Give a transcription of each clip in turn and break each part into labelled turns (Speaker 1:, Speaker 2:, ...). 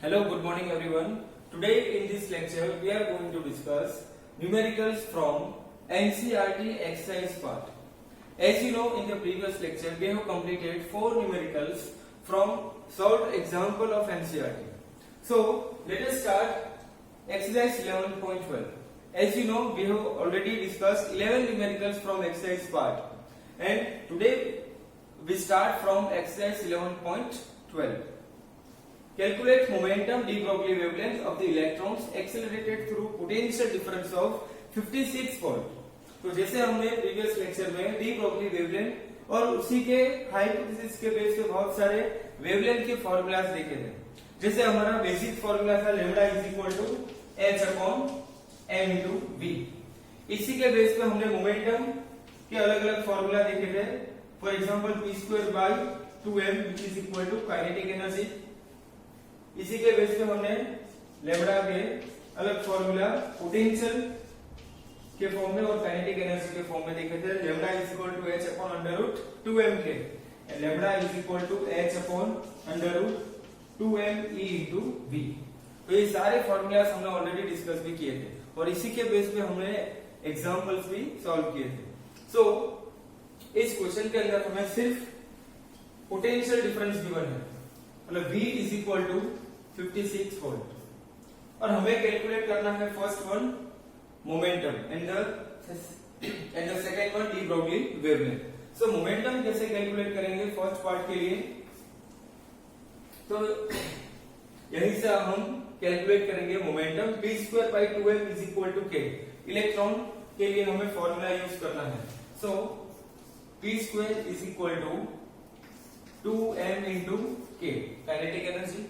Speaker 1: Hello, good morning everyone. Today in this lecture we are going to discuss numericals from NCERT exercise part. As you know, in the previous lecture we have completed 4 numericals from solved example of NCERT. So let us start exercise 11.12. As you know, we have already discussed 11 numericals from exercise part, and today we start from exercise 11.12. Calculate momentum de Broglie wavelength of the electrons accelerated through potential difference of 56 volt. तो जैसे हमने previous lecture में D Broglie wavelength और उसी के hypothesis के base पे बहुत सारे वेवलेंथ के फॉर्मूलाज देखे थे। जैसे हमारा बेसिक फॉर्मूला था lambda is equal to h upon m into v. इसी के बेस पे हमने मोमेंटम के अलग अलग फॉर्मूला देखे थे। For example p square by 2m which is equal to kinetic energy. इसी के बेस पे हमने लैम्डा के अलग फॉर्मूला पोटेंशियल के फॉर्म में और काइनेटिक एनर्जी के फॉर्म में देखे थे। Lambda is equal to h upon under root 2m के, and lambda is equal to h upon under root 2m e into v। तो ये सारे फॉर्मूलास हमने ऑलरेडी डिस्कस भी किए थे और इसी के बेस पे हमने एग्जांपल्स भी सॉल्व किए थे। सो इस क्वेश्चन के अंदर हमें सिर्फ पोटेंशियल डिफरेंस गिवन है, मतलब v is equal to 56 volt, और हमें कैलकुलेट करना है first one momentum and the second one de Broglie wavelength. So momentum कैसे कैलकुलेट करेंगे फर्स्ट पार्ट के लिए, तो यहीं से हम कैलकुलेट करेंगे momentum. p square by 2m is equal to k। Electron के लिए हमें फॉर्मूला यूज करना है। So p square is equal to 2m into k kinetic energy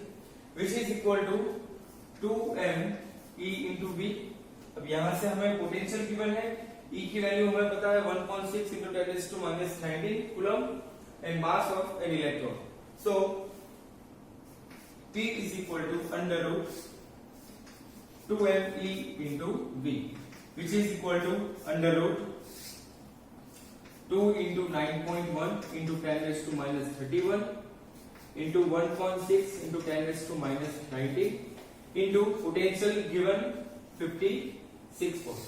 Speaker 1: which is equal to 2m e into v। अब यहां से हमें potential given है, e की वैल्यू हमें पता है 1.6 into 10⁻⁹ coulomb and mass of an electron. So p is equal to under root 2m e into v which is equal to under root 2 into 9.1 into 10⁻31 into 1.6 into 10⁻90 into potential given 56 volt.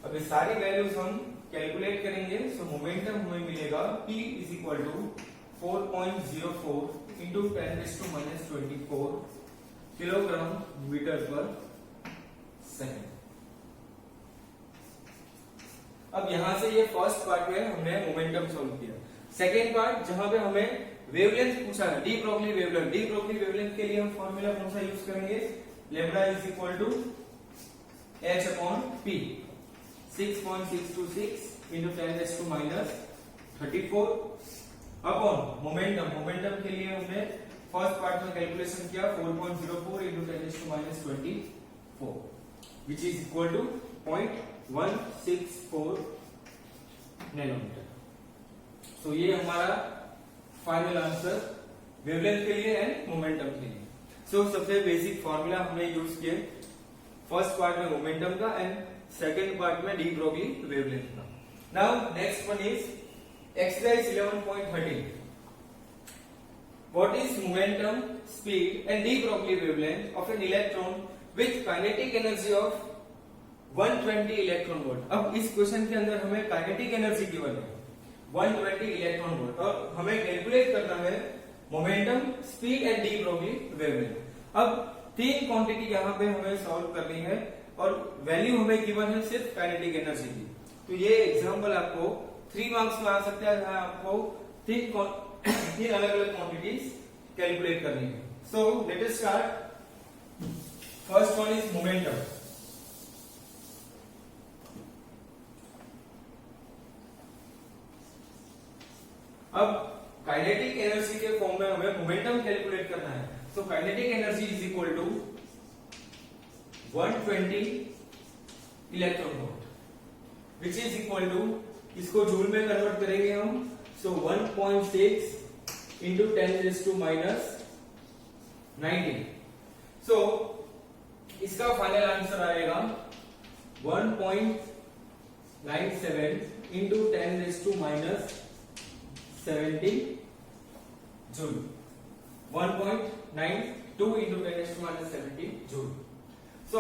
Speaker 1: अब ये सारी values हम calculate करेंगे। सो momentum हमें मिलेगा P is equal to 4.04 into 10⁻24 kilogram metre per second. अब यहां से ये फर्स्ट पार्ट में हमने मोमेंटम सॉल्व किया। सेकेंड पार्ट जहां पे हमें वेवलेंथ पूछा है, de Broglie wavelength. De Broglie wavelength के लिए हम फॉर्मूला कौन सा यूज करेंगे, lambda is equal to h upon p 6.626 into 10⁻34 upon momentum. Momentum के लिए हमने फर्स्ट पार्ट में कैलकुलेशन किया 4.04 into 10⁻24 which is equal to 0.164 nanometre. So ये हमारा फाइनल आंसर वेवलेंथ के लिए एंड मोमेंटम के लिए। सो सबसे बेसिक फॉर्मूला हमने यूज किए फर्स्ट पार्ट में मोमेंटम का एंड सेकंड पार्ट में डी ब्रोगली वेवलेंथ का। Now next one is exercise 11.13। What is momentum, speed and D Broglie wavelength of an electron with kinetic energy of 120 electron volt. अब इस question के अंदर हमें kinetic energy given है 120 electron volt और हमें calculate करना है momentum, speed and D Broglie wavelength. अब तीन क्वांटिटी यहाँ पे हमें सॉल्व करनी है और वैल्यू हमें गिवन है सिर्फ काइनेटिक एनर्जी की। तो ये एग्जांपल आपको 3 मार्क्स में आ सकता है, जहां आपको तीन अलग अलग क्वांटिटीज कैलकुलेट करनी है। So let us start. First one is momentum. अब काइनेटिक एनर्जी के फॉर्म में हमें मोमेंटम कैलकुलेट करना है। So kinetic energy is equal to 120 electron volt which is equal to, इसको जूल में कन्वर्ट करेंगे हम। सो 1.6 इंटू 10⁻90। सो इसका फाइनल आंसर आएगा 1.97 into 10⁻70 joule. 1.97 2 into 10 raised to minus 70 joule. So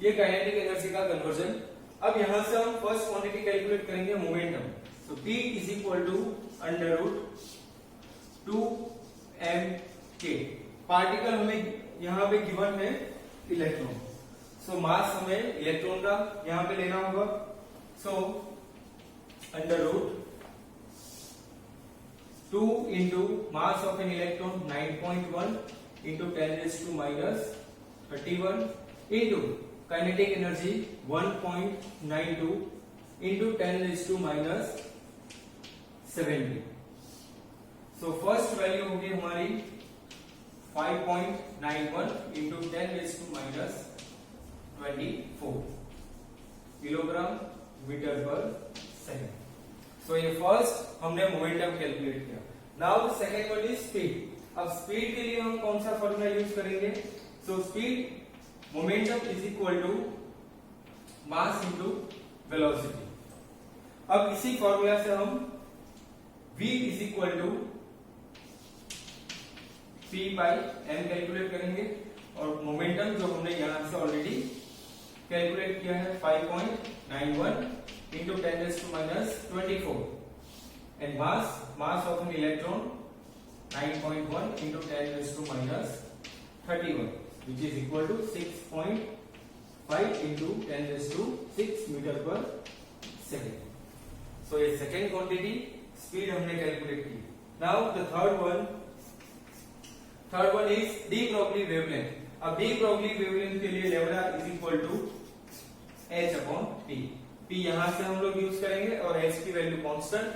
Speaker 1: ये काइनेटिक एनर्जी का कन्वर्जन। अब यहां से हम फर्स्ट क्वांटिटी कैलकुलेट करेंगे momentum. So P is equal to under root 2m k। Particle हमें यहां पे गिवन है इलेक्ट्रॉन। सो मास हमें इलेक्ट्रॉन का यहां पे लेना होगा। So under root 2 into mass of an electron 9.1 into 10 raised to minus 31 into kinetic energy 1.92 into 10 raised to minus 70। So first value होगी हमारी 5.91 into 10 raised to minus 24 kilogram metre per second. So ये first हमने momentum calculate किया। Now the second one is speed. अब speed के लिए हम कौन सा फॉर्मूला यूज करेंगे? So speed momentum is equal to mass into velocity. अब इसी फॉर्मूला से हम v is equal to p by m calculate करेंगे और मोमेंटम जो हमने यहां से ऑलरेडी कैलकुलेट किया है 5.91 into 10 raised to minus 24 and mass of an electron 9.1 into 10 raised to minus 31 which is equal to 6.5 into 10 raised to 6 meter per second। so ये second quantity speed हमने कैलकुलेट की। now the third one is de Broglie wavelength। अब de Broglie wavelength के लिए lambda is equal to h upon t। p यहां से हम लोग यूज करेंगे और h की value constant.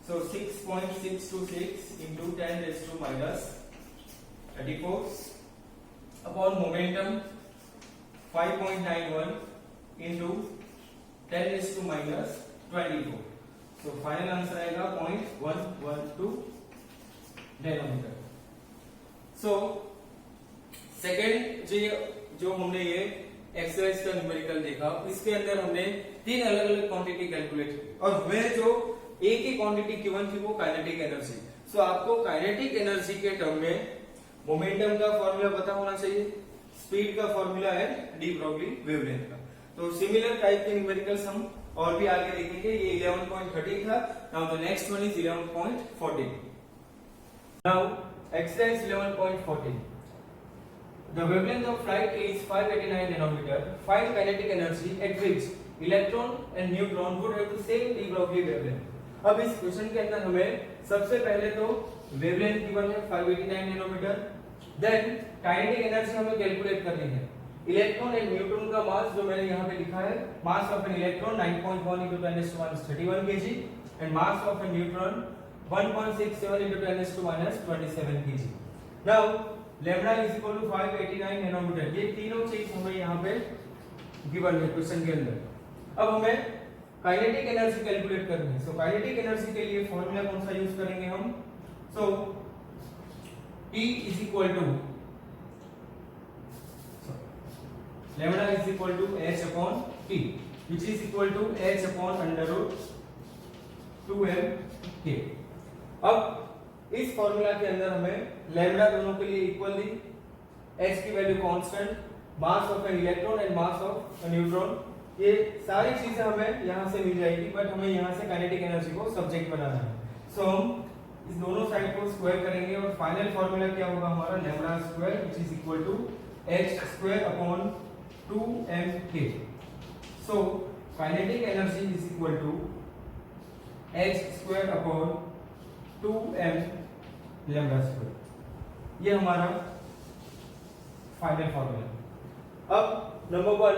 Speaker 1: So 6.626 into 10 raised to minus 34 upon momentum 5.91 into 10 raised to minus 24। So final answer आएगा 0.112 नैनोमीटर। सो सेकेंड जो हमने ये एक्सरसाइज का न्यूमेरिकल देखा, इसके अंदर हमने तीन अलग अलग क्वांटिटी कैलकुलेट की और हमें जो एक ही क्वांटिटी गिवन थी वो काइनेटिक एनर्जी। सो आपको काइनेटिक एनर्जी के टर्म में मोमेंटम का फॉर्मूला पता होना चाहिए, स्पीड का फॉर्मूला है डी ब्रॉगली वेवलेंथ का। तो सिमिलर टाइप के न्यूमेरिकल्स हम और भी आगे देखेंगे। ये 11.30 था। Now the next one is 11.14। Now exercise 11.14। The wavelength of light is 589 nanometer. Find kinetic energy at which electron and neutron would have the same de Broglie wavelength। अब इस क्वेश्चन के अंदर हमें सबसे पहले तो वेवलेंथ गिवन है 589 nanometre. Then kinetic energy हमें कैलकुलेट करनी है। इलेक्ट्रॉन एंड न्यूट्रॉन का मास जो मैंने यहाँ पे लिखा है, mass of an electron 9.1 into 10 raised to minus 31 kg and mass of a neutron 1.67 into 10 raised to minus 27 kg। Now lambda is equal to 589 nanometre. ये तीनों चीज हमें यहाँ पे गिवन है क्वेश्चन के अंदर। अब हमें काइनेटिक एनर्जी कैलकुलेट करनी है। सो काइनेटिक एनर्जी के लिए फॉर्मूला कौन सा यूज करेंगे हम? So E is equal to lambda is equal to h upon t which is equal to h upon under root 2m k। अब इस फॉर्मूला के अंदर हमें लैम्डा दोनों के लिए इक्वल दी, h की value constant, mass of an electron and mass of a neutron, ये सारी चीजें हमें यहां से मिल जाएगी। बट हमें यहां से काइनेटिक एनर्जी को सब्जेक्ट बनाना है। सो हम इस दोनों साइड को स्क्वायर करेंगे और फाइनल फॉर्मूला क्या होगा हमारा? Lambda square which is equal to h square upon 2mk। So kinetic energy is equal to h square upon 2m lambda square. ये हमारा फाइनल फॉर्मूला। अब number 1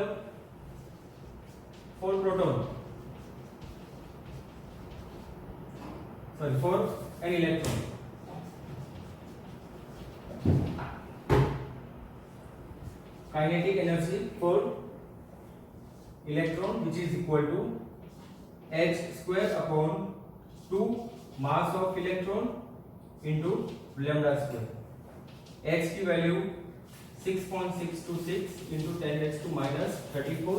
Speaker 1: for proton, sorry for an electron, kinetic energy for electron which is equal to h square upon 2 mass of electron into lambda square। h की value 6.626 into 10 raised to minus 34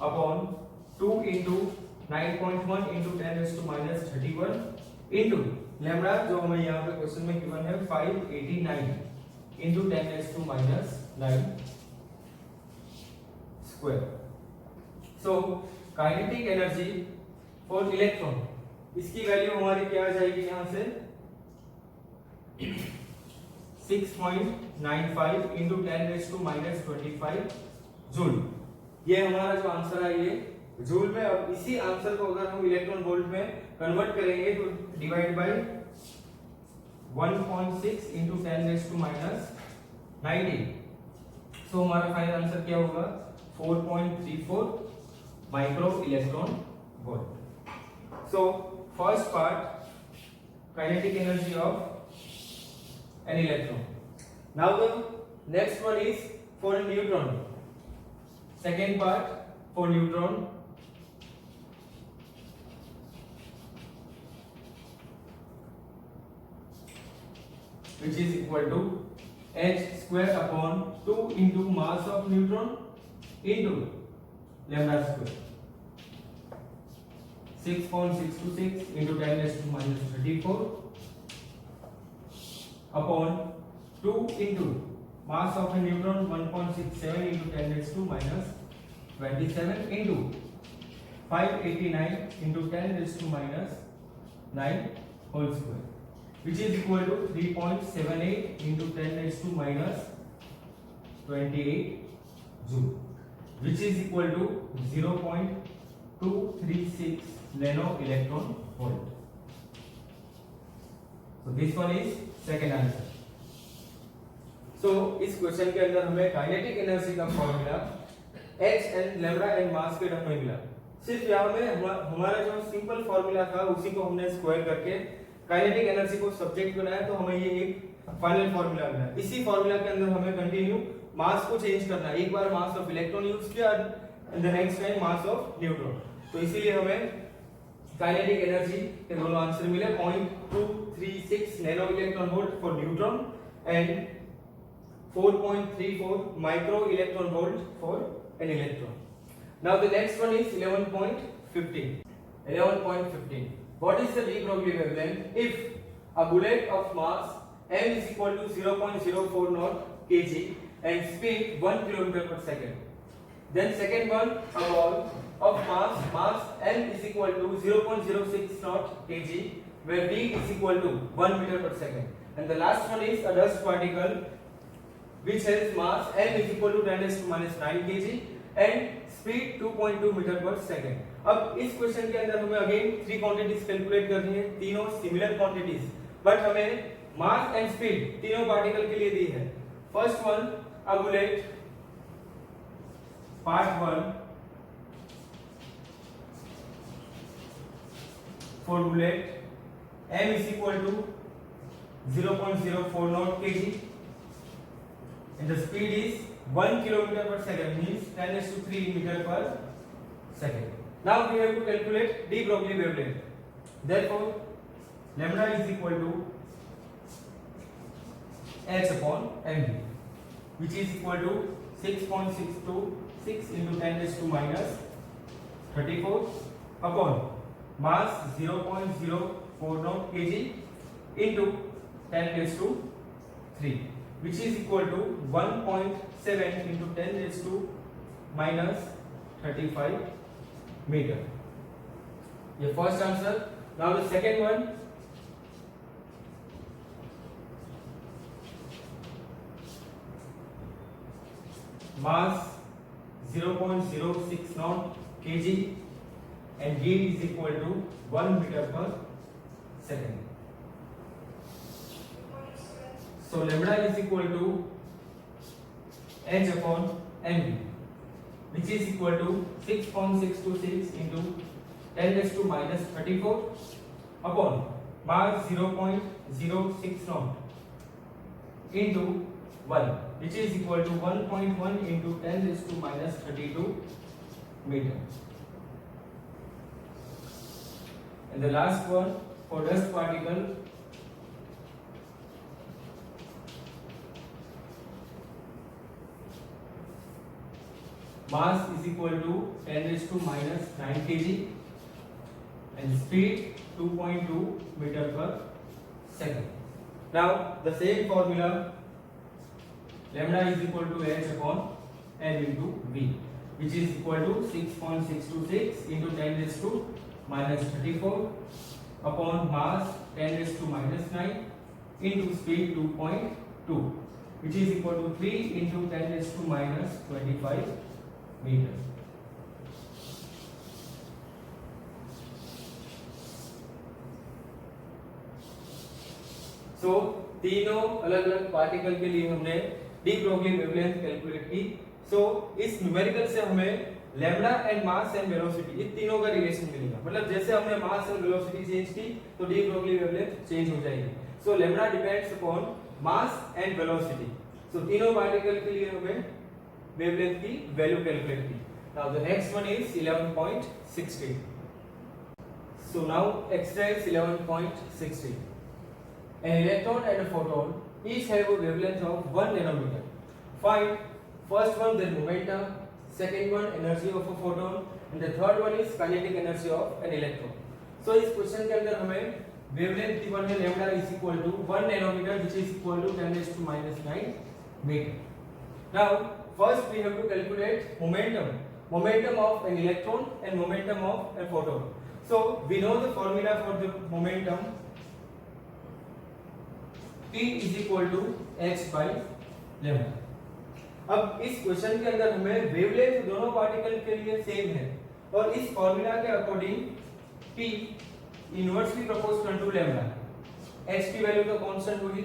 Speaker 1: upon 2 into 9.1 into 10 raised to minus 31 into lambda जो हमें यहाँ पे question में given है 589 into 10⁻⁹ square. So kinetic energy for electron, इसकी value हमारी क्या आ जाएगी यहाँ से 6.95 इंटू 10⁻25 जूल। ये हमारा जो आंसर है ये जूल में। अब इसी आंसर को अगर हम इलेक्ट्रॉन वोल्ट में कन्वर्ट करेंगे तो डिवाइड बाय 1.6 इंटू 10⁻90। सो हमारा फाइनल आंसर क्या होगा 4.34 micro electron volt. So first part kinetic energy of an electron. Now the next one is for a neutron. Second part for neutron. Which is equal to h square upon 2 into mass of neutron into lambda square. 6.626 into 10⁻34 upon 2 into mass of a neutron 1.67 into 10⁻⁻27 into 589 into 10⁻⁹ whole square, which is equal to 3.78 into 10⁻28 joule, which is equal to 0.236 nano electron volt. So this one is second answer. So इस question के अंदर हमें kinetic energy का formula h and lambda and mass के term में मिला। सिर्फ यहाँ में हमारा जो सिंपल फॉर्मूला था उसी को हमने स्क्वायर करके काइनेटिक एनर्जी को सब्जेक्ट बनाया, तो हमें ये एक फाइनल फॉर्मूला मिला। इसी फॉर्मूला के अंदर हमें कंटिन्यू मास को चेंज करना है। एक बार मास ऑफ इलेक्ट्रॉन यूज किया and the next time mass of neutron. तो इसीलिए हमें काइनेटिक एनर्जी के दोनों आंसर मिले 0.236 nano electron volt for neutron and 4.34 micro electron volt for an electron. Now the next one is 11.15। 11.15 what is the D Broglie wavelength if a bullet of mass m is equal to 0.040 kg and speed 1 km per second? Then second one, a ball of mass n is equal to 0.060 kg where v is equal to 1 meter per second. And the last one is a dust particle which has mass n is equal to 10⁻⁹ kg and speed 2.2 meter per second. अब इस question के अंदर हमें again 3 quantities calculate करनी है, तीनों similar quantities, but हमें mass and speed तीनों पार्टिकल के लिए दी है। First one a bullet part 1 for bullet m is equal to 0.040 kg and the speed is 1 km per second, means 10⁻³ meter per second. Now we have to calculate de Broglie wavelength. Therefore lambda is equal to h upon mv, which is equal to 6.626 into 10⁻⁻34 upon mass 0.040 kg into 10⁻³ which is equal to 1.7 into 10⁻⁻35 meter. ये first answer. Now the second one, mass 0.060 kg and v is equal to 1 meter per second. So lambda is equal to h upon mv, which is equal to 6.626 into 10⁻⁻34 upon mass 0.060 into 1, which is equal to 1.1 into 10⁻32 meter. And the last one for dust particle, mass is equal to 10⁻⁹ kg and speed 2.2 meter per second. Now the same formula, lambda is equal to h upon m into v, which is equal to 6.626 into 10 raised to minus 34 upon mass 10 raised to minus 9 into speed 2.2, which is equal to 3 into 10 raised to minus 25 meter. सो तीनों अलग अलग particle के लिए हमने D Broglie wavelength calculate की. सो इस numerical से हमें lambda and mass and velocity, इन तीनों का रिलेशन मिलेगा. मतलब जैसे हमने मास एंड वेलोसिटी चेंज की तो डी ब्रोगली वेवलेंथ चेंज हो जाएगी. So lambda depends upon mass and velocity. So तीनों पार्टिकल के लिए हमें वेवलेंथ की वैल्यू कैलकुलेट की. Now the next one is 11.16. So now exercise 11.16. An electron and a photon each have a wavelength of 1 nanometer. Find first one their momentum, second one energy of a photon, and the third one is kinetic energy of an electron. So इस question के अंदर हमें wavelength given है lambda is equal to 1 nanometer, which is equal to 10 raised to minus 9 meter. Now first we have to calculate momentum of an electron and momentum of a photon. So we know the formula for the momentum. P is equal to h by lambda. अब इस question के अंदर हमें wavelength दोनों particle के लिए same है और इस फॉर्मूला के according P inversely proportional to lambda, h की वैल्यू तो कांस्टेंट होगी.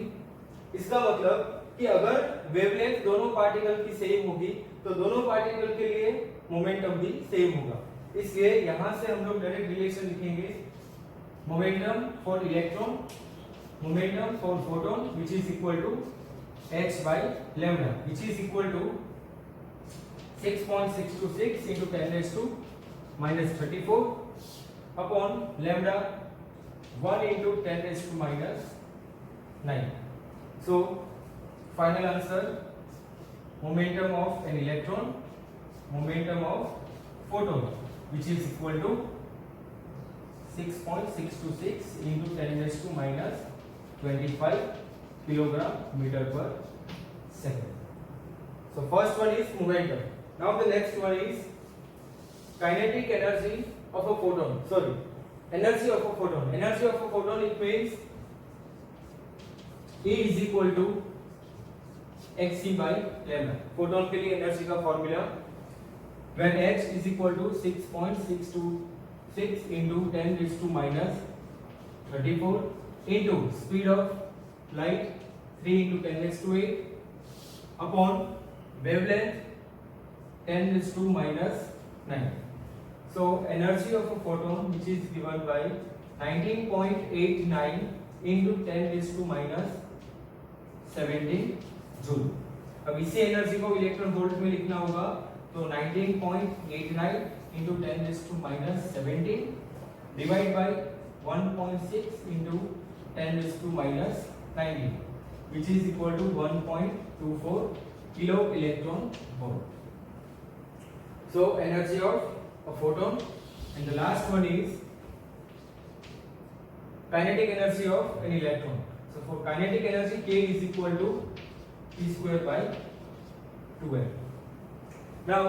Speaker 1: इसका मतलब कि अगर वेवलेंथ दोनों पार्टिकल की सेम होगी तो दोनों पार्टिकल के लिए मोमेंटम भी सेम होगा. इसलिए यहां से हम लोग डायरेक्ट रिलेशन लिखेंगे. Momentum for electron, momentum for photon, which is equal to h by lambda, which is equal to 6.626 into 10 raised to minus 34 upon lambda 1 into 10 raised to minus 9. So final answer, momentum of an electron, momentum of photon, which is equal to 6.626 into 10 raised to minus 25 kilogram meter per second. So first one is momentum. Now the next one is kinetic energy of a photon. Sorry, energy of a photon. Energy of a photon, it means E is equal to hc by lambda. Photon के लिए energy का formula, when h is equal to 6.626 into 10 raised to minus 34 into speed of light 3 into 10 raised to 8 upon wavelength 10 raised to minus 9. So energy of a photon, which is given by 19.89 into 10 raised to minus 17 joule. अब इसी energy को electron volt में लिखना होगा तो 19.89 into 10 raised to minus 17 divide by 1.6 into 10 raised to minus 19, which is equal to 1.24 kilo electron volt. So energy of a photon. And the last one is kinetic energy of an electron. So for kinetic energy, K is equal to P square by 2m. Now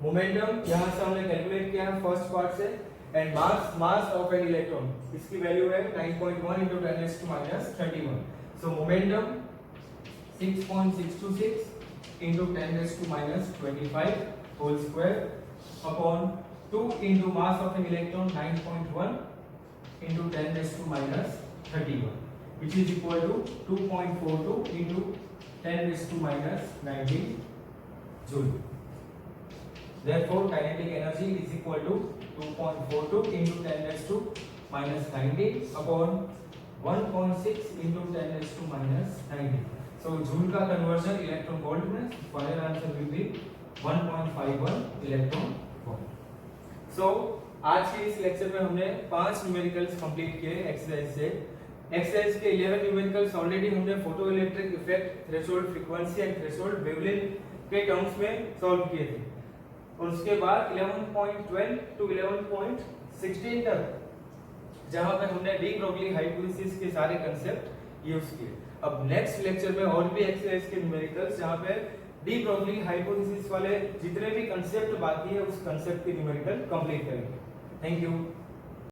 Speaker 1: momentum यहाँ से हमने calculate किया है first part से. And mass of an electron, इसकी value है 9.1 into 10 raised to minus 31. So momentum 6.626 into 10 raised to minus 25 whole square upon 2 into mass of an electron 9.1 into 10 raised to minus 31, which is equal to 2.42 into 10 raised to minus 19 joule. Therefore kinetic energy is equal to 2.42 into 10 raised to minus 19 upon 1.6 into 10 raised to minus 19. So joule का conversion electron volt में, final answer will be 1.51 electron volt. So आज के इस lecture में हमने 5 numericals complete किए exercise से. Exercise के 11 न्यूमेरिकल्स ऑलरेडी हमने photo electric effect, threshold frequency and threshold wavelength के टर्म्स में सॉल्व किए थे. और उसके बाद 11.12 टू 11.16 तक जहां पर हमने डी ब्रोगली हाइपोथेसिस के सारे कंसेप्ट यूज किए। अब नेक्स्ट लेक्चर में और भी एक्सरसाइज के न्यूमेरिकल्स जहाँ पे डी ब्रोगली हाइपोथेसिस वाले जितने भी कंसेप्ट बाकी है उस कंसेप्ट के न्यूमेरिकल कंप्लीट करेंगे। Thank you.